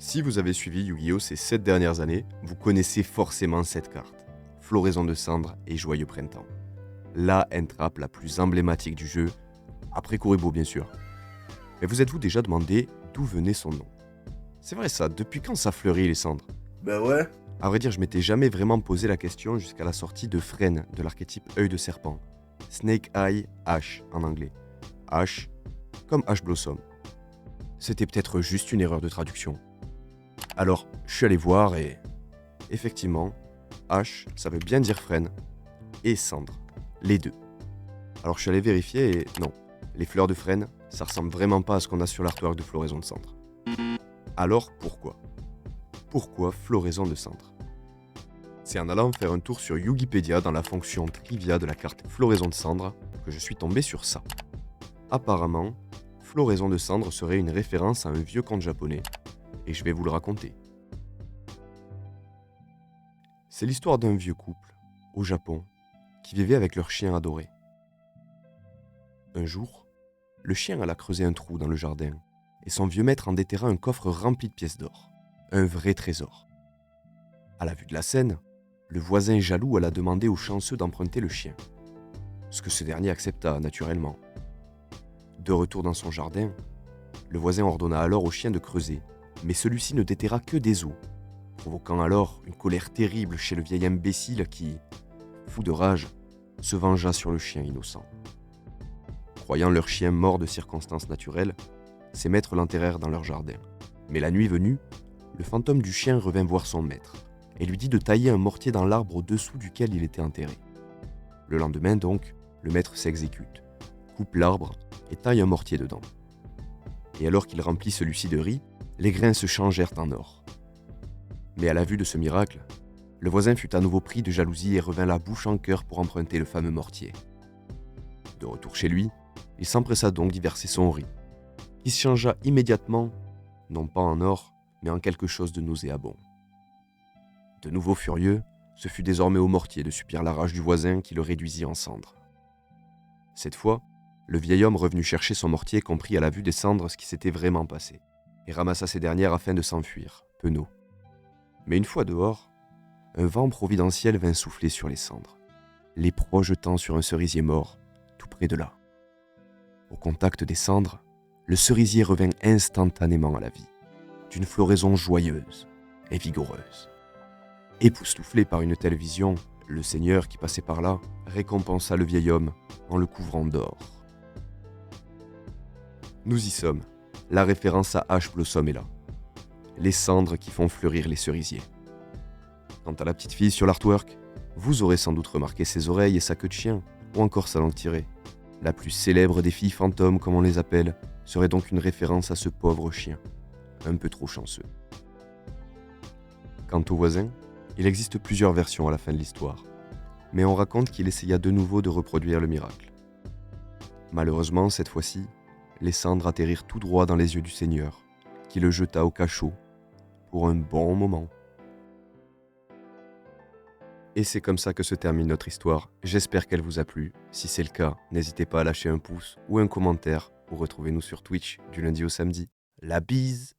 Si vous avez suivi Yu-Gi-Oh ces 7 dernières années, vous connaissez forcément cette carte. Floraison de cendres et Joyeux Printemps. La entrape la plus emblématique du jeu, après Kuribo bien sûr. Mais vous êtes-vous déjà demandé d'où venait son nom? C'est vrai ça, depuis quand ça fleurit les cendres? Bah ouais. À vrai dire, je m'étais jamais vraiment posé la question jusqu'à la sortie de Frêne de l'archétype œil de serpent. Snake Eye Ash en anglais. Ash comme Ash Blossom. C'était peut-être juste une erreur de traduction. Alors, je suis allé voir et... Effectivement, Ash, ça veut bien dire frêne. Et cendre. Les deux. Alors je suis allé vérifier et non. Les fleurs de frêne, ça ressemble vraiment pas à ce qu'on a sur l'artwork de Floraison de cendre. Alors pourquoi? Pourquoi Floraison de cendre? C'est en allant faire un tour sur Wikipédia dans la fonction trivia de la carte Floraison de cendre que je suis tombé sur ça. Apparemment, Floraison de cendre serait une référence à un vieux conte japonais, et je vais vous le raconter. C'est l'histoire d'un vieux couple, au Japon, qui vivait avec leur chien adoré. Un jour, le chien alla creuser un trou dans le jardin, et son vieux maître en déterra un coffre rempli de pièces d'or. Un vrai trésor. À la vue de la scène, le voisin jaloux alla demander au chanceux d'emprunter le chien. Ce que ce dernier accepta naturellement. De retour dans son jardin, le voisin ordonna alors au chien de creuser, mais celui-ci ne déterra que des os, provoquant alors une colère terrible chez le vieil imbécile qui, fou de rage, se vengea sur le chien innocent. Croyant leur chien mort de circonstances naturelles, ses maîtres l'enterrèrent dans leur jardin. Mais la nuit venue, le fantôme du chien revint voir son maître et lui dit de tailler un mortier dans l'arbre au-dessous duquel il était enterré. Le lendemain donc, le maître s'exécute, coupe l'arbre et taille un mortier dedans. Et alors qu'il remplit celui-ci de riz, les grains se changèrent en or. Mais à la vue de ce miracle, le voisin fut à nouveau pris de jalousie et revint la bouche en cœur pour emprunter le fameux mortier. De retour chez lui, il s'empressa donc d'y verser son riz, qui se changea immédiatement, non pas en or, mais en quelque chose de nauséabond. De nouveau furieux, ce fut désormais au mortier de subir la rage du voisin qui le réduisit en cendres. Cette fois, le vieil homme revenu chercher son mortier comprit à la vue des cendres ce qui s'était vraiment passé, et ramassa ces dernières afin de s'enfuir, penaud. Mais une fois dehors, un vent providentiel vint souffler sur les cendres, les projetant sur un cerisier mort, tout près de là. Au contact des cendres, le cerisier revint instantanément à la vie, d'une floraison joyeuse et vigoureuse. Époustouflé par une telle vision, le seigneur qui passait par là récompensa le vieil homme en le couvrant d'or. Nous y sommes, la référence à Ash Blossom est là. Les cendres qui font fleurir les cerisiers. Quant à la petite fille sur l'artwork, vous aurez sans doute remarqué ses oreilles et sa queue de chien, ou encore sa langue tirée. La plus célèbre des filles fantômes, comme on les appelle, serait donc une référence à ce pauvre chien, un peu trop chanceux. Quant au voisin, il existe plusieurs versions à la fin de l'histoire, mais on raconte qu'il essaya de nouveau de reproduire le miracle. Malheureusement, cette fois-ci, les cendres atterrirent tout droit dans les yeux du Seigneur, qui le jeta au cachot pour un bon moment. Et c'est comme ça que se termine notre histoire. J'espère qu'elle vous a plu. Si c'est le cas, n'hésitez pas à lâcher un pouce ou un commentaire ou retrouvez-nous sur Twitch du lundi au samedi. La bise!